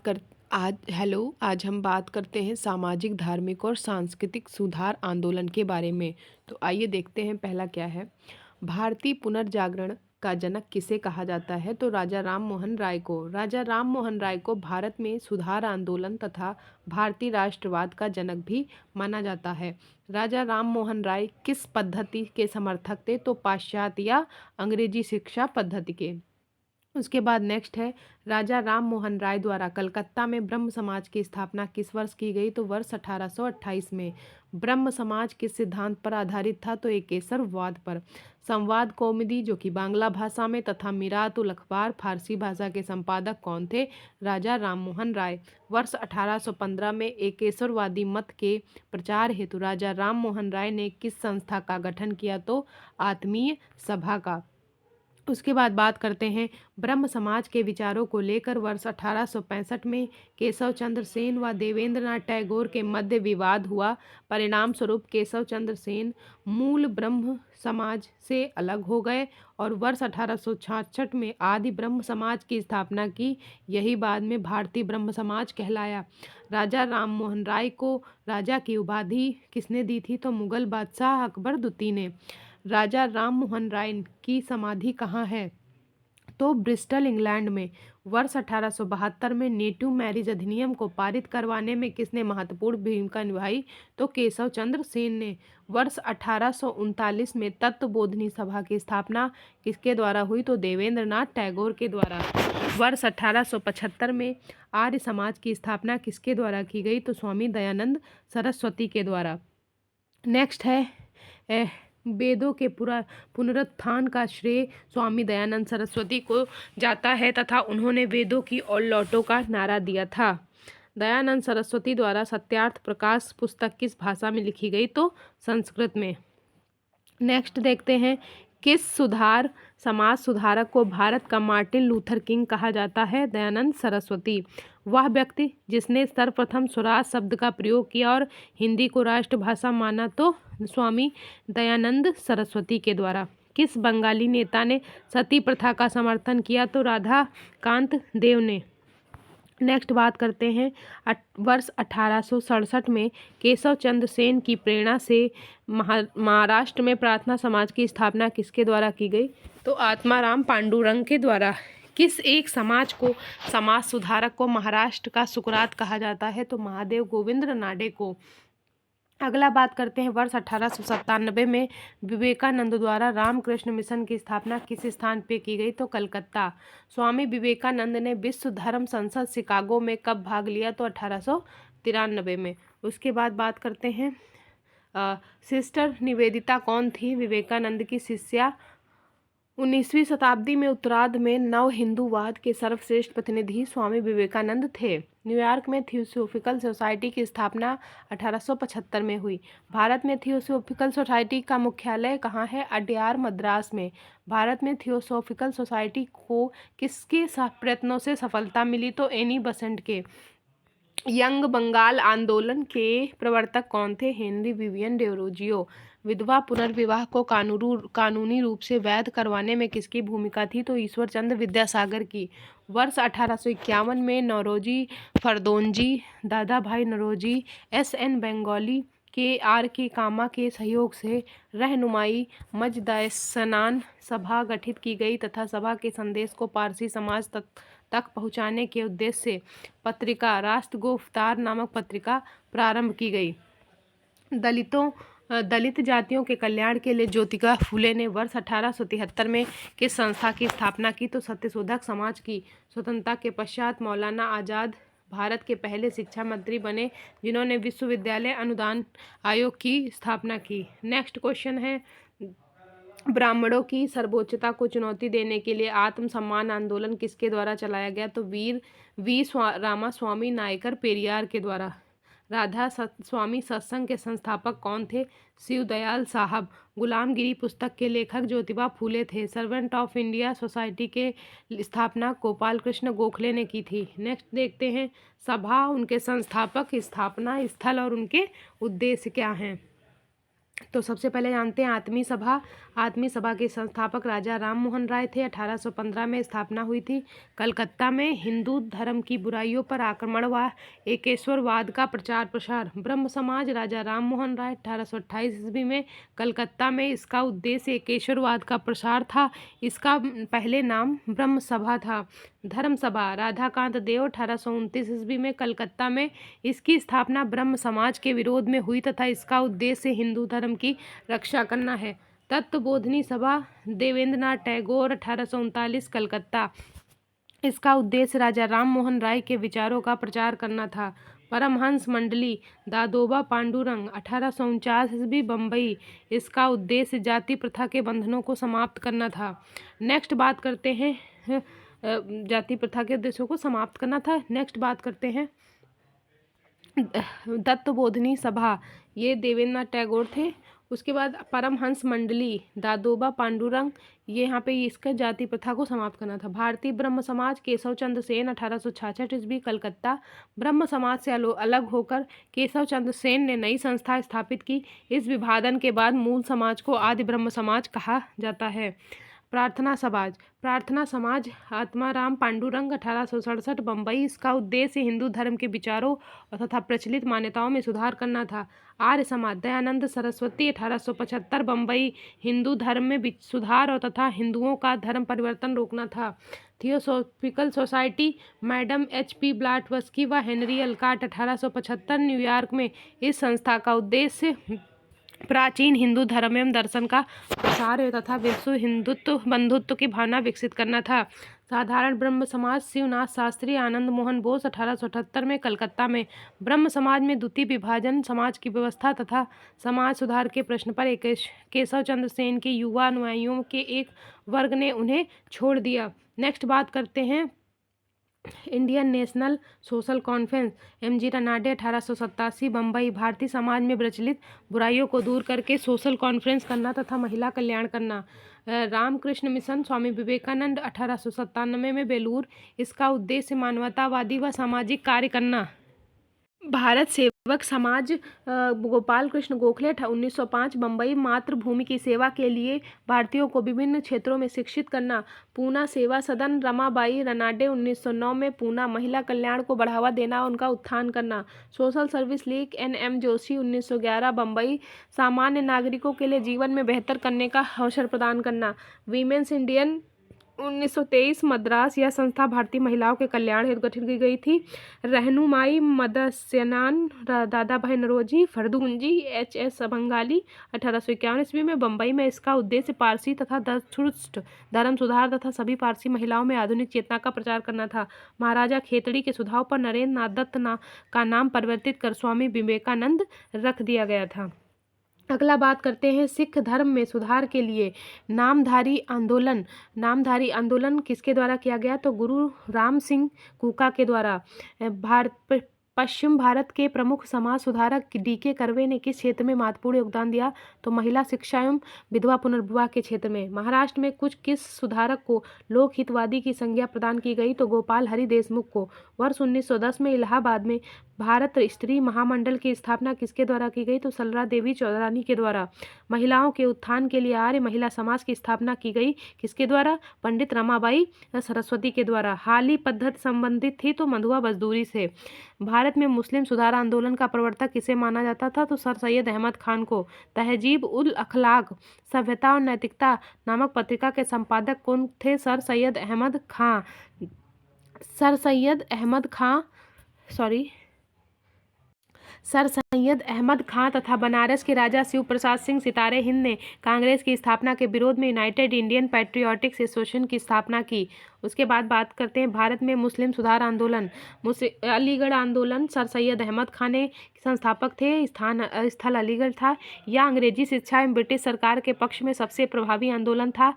आज हम बात करते हैं सामाजिक, धार्मिक और सांस्कृतिक सुधार आंदोलन के बारे में। तो आइए देखते हैं पहला क्या है। भारतीय पुनर्जागरण का जनक किसे कहा जाता है? तो राजा राम मोहन राय को। राजा राम मोहन राय को भारत में सुधार आंदोलन तथा भारतीय राष्ट्रवाद का जनक भी माना जाता है। राजा राम मोहन राय किस पद्धति के समर्थक थे? तो पाश्चात्य या अंग्रेजी शिक्षा पद्धति के। उसके बाद नेक्स्ट है, राजा राम मोहन राय द्वारा कलकत्ता में ब्रह्म समाज की स्थापना किस वर्ष की गई? तो वर्ष 1828 में। ब्रह्म समाज किस सिद्धांत पर आधारित था? तो एकेश्वरवाद पर। संवाद कौमुदी जो कि बांग्ला भाषा में तथा मिरात उल अखबार फारसी भाषा के संपादक कौन थे? राजा राम मोहन राय। वर्ष 1815 में एकेश्वरवादी मत के प्रचार हेतु राजा राम मोहन राय ने किस संस्था का गठन किया? तो आत्मीय सभा का। उसके बाद बात करते हैं ब्रह्म समाज के विचारों को लेकर वर्ष 1865 में केशव चंद्र सेन व देवेंद्रनाथ टैगोर के मध्य विवाद हुआ। परिणाम स्वरूप केशव चंद्र सेन मूल ब्रह्म समाज से अलग हो गए और वर्ष 1866 में आदि ब्रह्म समाज की स्थापना की। यही बाद में भारतीय ब्रह्म समाज कहलाया। राजा राम मोहन राय को राजा की उपाधि किसने दी थी? तो मुगल बादशाह अकबर द्वितीय ने। राजा राम मोहन राय की समाधि कहाँ है? तो ब्रिस्टल इंग्लैंड में। वर्ष 1872 में नेटिव मैरिज अधिनियम को पारित करवाने में किसने महत्वपूर्ण भूमिका निभाई? तो केशव चंद्र सेन ने। वर्ष 1839 में तत्वबोधिनी सभा की स्थापना किसके द्वारा हुई? तो देवेंद्रनाथ टैगोर के द्वारा। वर्ष 1875 में आर्य समाज की स्थापना किसके द्वारा की गई? तो स्वामी दयानंद सरस्वती के द्वारा। नेक्स्ट है वेदों के पुनरुत्थान का श्रेय स्वामी दयानंद सरस्वती को जाता है तथा उन्होंने वेदों की ओर लौटो का नारा दिया था। दयानंद सरस्वती द्वारा सत्यार्थ प्रकाश पुस्तक किस भाषा में लिखी गई? तो संस्कृत में। नेक्स्ट देखते हैं किस समाज सुधारक को भारत का मार्टिन लूथर किंग कहा जाता है? दयानंद सरस्वती। वह व्यक्ति जिसने सर्वप्रथम स्वराज शब्द का प्रयोग किया और हिंदी को राष्ट्रभाषा माना? तो स्वामी दयानंद सरस्वती के द्वारा। किस बंगाली नेता ने सती प्रथा का समर्थन किया? तो राधाकांत देव ने। नेक्स्ट बात करते हैं वर्ष 1867 में केशव चंद्र सेन की प्रेरणा से महाराष्ट्र में प्रार्थना समाज की स्थापना किसके द्वारा की गई? तो आत्माराम पांडुरंग के द्वारा। किस एक समाज को समाज सुधारक को महाराष्ट्र का सुकरात कहा जाता है? तो महादेव गोविंद रानडे को। अगला बात करते हैं वर्ष 1897 में विवेकानंद द्वारा रामकृष्ण मिशन की स्थापना किस स्थान पे की गई? तो कलकत्ता। स्वामी विवेकानंद ने विश्व धर्म संसद शिकागो में कब भाग लिया? तो 1893 में। उसके बाद बात करते हैं सिस्टर निवेदिता कौन थी? विवेकानंद की शिष्या। 19वीं शताब्दी में उत्तरार्ध में नव हिंदूवाद के सर्वश्रेष्ठ प्रतिनिधि स्वामी विवेकानंद थे। न्यूयॉर्क में थियोसॉफिकल सोसाइटी की स्थापना 1875 में हुई। भारत में थियोसॉफिकल सोसाइटी का मुख्यालय कहाँ है? अड्यार मद्रास में। भारत में थियोसॉफिकल सोसाइटी को किसके प्रयत्नों से सफलता मिली? तो एनी बेसेंट के। यंग बंगाल आंदोलन के प्रवर्तक कौन थे? Henry Vivian Derozio. विधवा पुनर्विवाह को कानूनी रूप से वैध करवाने में किसकी भूमिका थी? तो ईश्वर चंद्र विद्यासागर की। वर्ष 1851 में नौरोजी फरदोंजी, दादा भाई नौरोजी, एस.एन. बेंगोली के कामा के सहयोग से रहनुमाई मजदयसनान सभा गठित की गई तथा सभा के संदेश को पारसी समाज तक पहुंचाने के उद्देश्य से पत्रिका राष्ट्रगोफ्तार नामक पत्रिका प्रारंभ की गई। दलित जातियों के कल्याण के लिए ज्योतिबा फूले ने वर्ष 1873 में किस संस्था की स्थापना की? तो सत्यशोधक समाज की। स्वतंत्रता के पश्चात मौलाना आज़ाद भारत के पहले शिक्षा मंत्री बने जिन्होंने विश्वविद्यालय अनुदान आयोग की स्थापना की। नेक्स्ट क्वेश्चन है ब्राह्मणों की सर्वोच्चता को चुनौती देने के लिए आत्मसम्मान आंदोलन किसके द्वारा चलाया गया? तो रामास्वामी नायकर पेरियार के द्वारा। राधा स्वामी सत्संग के संस्थापक कौन थे? शिवदयाल साहब। गुलामगिरी पुस्तक के लेखक ज्योतिबा फूले थे। सर्वेंट ऑफ इंडिया सोसाइटी के स्थापना गोपाल कृष्ण गोखले ने की थी। नेक्स्ट देखते हैं सभा, उनके संस्थापक, स्थापना स्थल और उनके उद्देश्य क्या हैं। तो सबसे पहले जानते हैं आत्मी सभा। आत्मी सभा के संस्थापक राजा राम मोहन राय थे। 1815 में स्थापना हुई थी। कलकत्ता में हिंदू धर्म की बुराइयों पर आक्रमण व एकेश्वरवाद का प्रचार प्रसार। ब्रह्म समाज राजा राम मोहन राय 1828 ईस्वी में कलकत्ता में, इसका उद्देश्य एकेश्वरवाद का प्रसार था। इसका पहले नाम ब्रह्म सभा था। धर्म सभा राधाकांत देव 1829 ईस्वी में कलकत्ता में, इसकी स्थापना ब्रह्म समाज के विरोध में हुई तथा इसका उद्देश्य हिंदू धर्म की रक्षा करना है। तत्वबोधिनी सभा देवेंद्रनाथ टैगोर 1839 कलकत्ता, इसका उद्देश्य राजा राम मोहन राय के विचारों का प्रचार करना था। परमहंस मंडली दादोबा पांडुरंग 1849 ईस्वी बम्बई, इसका उद्देश्य जाति प्रथा के बंधनों को समाप्त करना था। नेक्स्ट बात करते हैं जाति प्रथा के उद्देश्यों को समाप्त करना था। नेक्स्ट बात करते हैं तत्वबोधिनी सभा, ये देवेंद्रनाथ टैगोर थे। उसके बाद परमहंस मंडली दादोबा पांडुरंग, ये यहाँ पे इसका जाति प्रथा को समाप्त करना था। भारतीय ब्रह्म समाज केशव चंद्र सेन 1866 ईस्वी कलकत्ता, ब्रह्म समाज से अलग होकर केशव चंद्र सेन ने नई संस्था स्थापित की। इस विभाजन के बाद मूल समाज को आदि ब्रह्म समाज कहा जाता है। प्रार्थना समाज आत्माराम पांडुरंग 1867 बम्बई, इसका उद्देश्य हिंदू धर्म के विचारों तथा प्रचलित मान्यताओं में सुधार करना था। आर्य समाज दयानंद सरस्वती 1875 बम्बई, हिंदू धर्म में सुधार और तथा हिंदुओं का धर्म परिवर्तन रोकना था। Theosophical society madam H.P. ब्लैटवस्की व हेनरी अलकाट 1875 न्यूयॉर्क में, इस संस्था का उद्देश्य प्राचीन हिंदू धर्म एवं दर्शन का प्रसार तथा विश्व हिंदुत्व बंधुत्व की भावना विकसित करना था। साधारण ब्रह्म समाज शिवनाथ शास्त्री आनंद मोहन बोस 1878 में कलकत्ता में, ब्रह्म समाज में द्वितीय विभाजन, समाज की व्यवस्था तथा समाज सुधार के प्रश्न पर केशव चंद्र सेन के युवा अनुयायियों के एक वर्ग ने उन्हें छोड़ दिया। नेक्स्ट बात करते हैं Indian national social conference MG Ranade 1887 Bombay, Bharatiya Samaj में प्रचलित बुराइयों को दूर करके सोशल कॉन्फ्रेंस करना तथा महिला कल्याण करना। रामकृष्ण मिशन स्वामी विवेकानंद 1897 में बेलूर, इसका उद्देश्य मानवतावादी व सामाजिक कार्य करना। भारत सेवक समाज गोपाल कृष्ण गोखले 1905 बम्बई, मातृभूमि की सेवा के लिए भारतीयों को विभिन्न क्षेत्रों में शिक्षित करना। पूना सेवा सदन रमाबाई रनाडे 1909 में, पूना महिला कल्याण को बढ़ावा देना, उनका उत्थान करना। Social service league NM Joshi 1911 Bombay, सामान्य नागरिकों के लिए जीवन में बेहतर करने का अवसर प्रदान करना। वीमेंस इंडियन 1923 मद्रास, यह संस्था भारतीय महिलाओं के कल्याण हेतु गठित की गई थी। रहनुमाई मदस्यनान दादा भाई नरोजी फरदुंजी HS बंगाली 1851 ईस्वी में बम्बई में, इसका उद्देश्य पारसी तथा दत्तुष्ट धर्म सुधार तथा सभी पारसी महिलाओं में आधुनिक चेतना का प्रचार करना था। महाराजा खेतड़ी के सुझाव पर नरेंद्र नाथ दत्त का नाम परिवर्तित कर स्वामी विवेकानंद रख दिया गया था। अगला बात करते हैं सिख धर्म में सुधार के लिए नामधारी आंदोलन। नामधारी आंदोलन किसके द्वारा किया गया? तो गुरु राम सिंह कुका के द्वारा। पश्चिम भारत के प्रमुख समाज सुधारक DK कर्वे ने किस क्षेत्र में महत्वपूर्ण योगदान दिया? तो महिला शिक्षा एवं विधवा पुनर्विवाह के क्षेत्र में। महाराष्ट्र में किस सुधारक को लोक हितवादी की संज्ञा प्रदान की गई? तो गोपाल हरि देशमुख को। वर्ष 1910 में इलाहाबाद में भारत स्त्री महामंडल की स्थापना किसके द्वारा की गई? तो सलरा देवी चौधरानी के द्वारा। महिलाओं के उत्थान के लिए आर्य महिला समाज की स्थापना की गई किसके द्वारा? पंडित रमाबाई सरस्वती के द्वारा। हाली पद्धति संबंधित थी तो मधुआ मजदूरी से। भारत में मुस्लिम सुधार आंदोलन का प्रवर्तक किसे माना जाता था? तो सर सैयद अहमद खान को। तहजीब उल अखलाक सभ्यता और नैतिकता नामक पत्रिका के संपादक कौन थे? सर सैयद अहमद खां। सर सैयद अहमद खां तथा बनारस के राजा शिव प्रसाद सिंह सितारे हिंद ने कांग्रेस की स्थापना के विरोध में यूनाइटेड इंडियन पैट्रियोटिक एसोसिएशन की स्थापना की। उसके बाद बात करते हैं भारत में मुस्लिम सुधार आंदोलन। अलीगढ़ आंदोलन सर सैयद अहमद खान ने संस्थापक थे। स्थल अलीगढ़ था। यह अंग्रेजी शिक्षा एवं ब्रिटिश सरकार के पक्ष में सबसे प्रभावी आंदोलन था।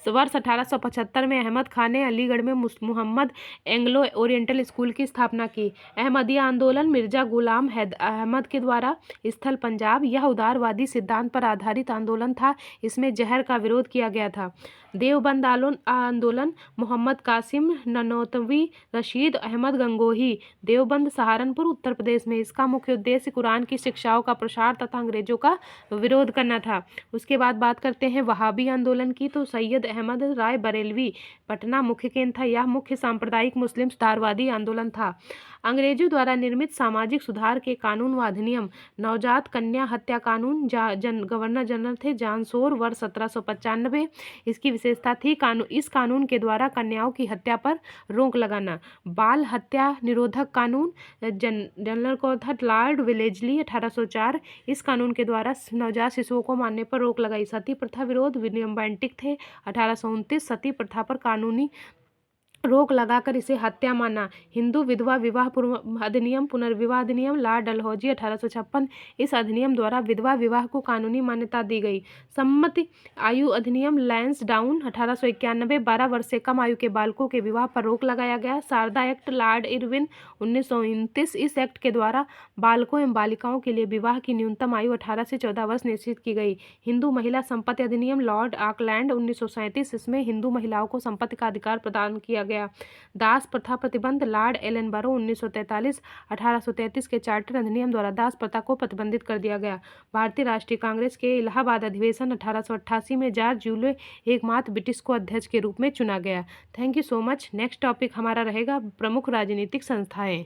वर्ष 1875 में अहमद खान ने अलीगढ़ में मुहम्मद एंग्लो ओरिएंटल स्कूल की स्थापना की। अहमदिया आंदोलन मिर्जा गुलाम अहमद के द्वारा। स्थल पंजाब, यह उदारवादी सिद्धांत पर आधारित आंदोलन था। इसमें जहर का विरोध किया गया था। देवबंद आंदोलन मोहम्मद कासिम ननौतवी, रशीद अहमद गंगोही, देवबंद सहारनपुर उत्तर प्रदेश में। इसका मुख्य उद्देश्य कुरान की शिक्षाओं का प्रसार तथा अंग्रेजों का विरोध करना था। उसके बाद बात करते हैं वहाबी आंदोलन की। तो सैयद अहमद राय बरेलवी, पटना मुख्य केंद्र था। यह मुख्य सांप्रदायिक मुस्लिम सुधारवादी आंदोलन था। अंग्रेजों द्वारा निर्मित सामाजिक सुधार के कानून व अधिनियम, नवजात कन्या हत्या कानून, गवर्नर जनरल थे जानसोर, वर्ष 1795। इसकी विशेषता थी इस कानून के द्वारा कन्याओं की हत्या पर रोक लगाना। बाल हत्या निरोधक कानून, जनरल को था लॉर्ड वेलेस्ली, 1804। इस कानून के द्वारा नवजात शिशुओं को मारने पर रोक लगाई। सती प्रथा विरोध, विलियम बेंटिक थे, 1829। सती प्रथा पर कानूनी रोक लगाकर इसे हत्या माना। हिंदू विधवा विवाह अधिनियम, पुनर्विवाह अधिनियम, लॉर्ड डलहौजी, 1856। इस अधिनियम द्वारा विधवा विवाह को कानूनी मान्यता दी गई। सम्मति आयु अधिनियम, लैंसडाउन, 1891। 12 वर्ष से कम आयु के बालकों के विवाह पर रोक लगाया गया। Sharda act, Lord Irwin, 1929। इस एक्ट के द्वारा बालकों एवं बालिकाओं के लिए विवाह की न्यूनतम आयु 18 से 14 वर्ष निश्चित की गई। हिंदू महिला संपत्ति अधिनियम, लॉर्ड ऑकलैंड, 1937। इसमें हिंदू महिलाओं को संपत्ति का अधिकार प्रदान किया गया। दास प्रथा प्रतिबंध, लॉर्ड एलनबरो, 1943। 1833 के चार्टर अधिनियम द्वारा दास प्रथा को प्रतिबंधित कर दिया गया। भारतीय राष्ट्रीय कांग्रेस के इलाहाबाद अधिवेशन 1888 में जॉर्ज यूले एकमात्र ब्रिटिश को अध्यक्ष के रूप में चुना गया। Thank you so much. Next topic हमारा रहेगा प्रमुख राजनीतिक संस्थाएं।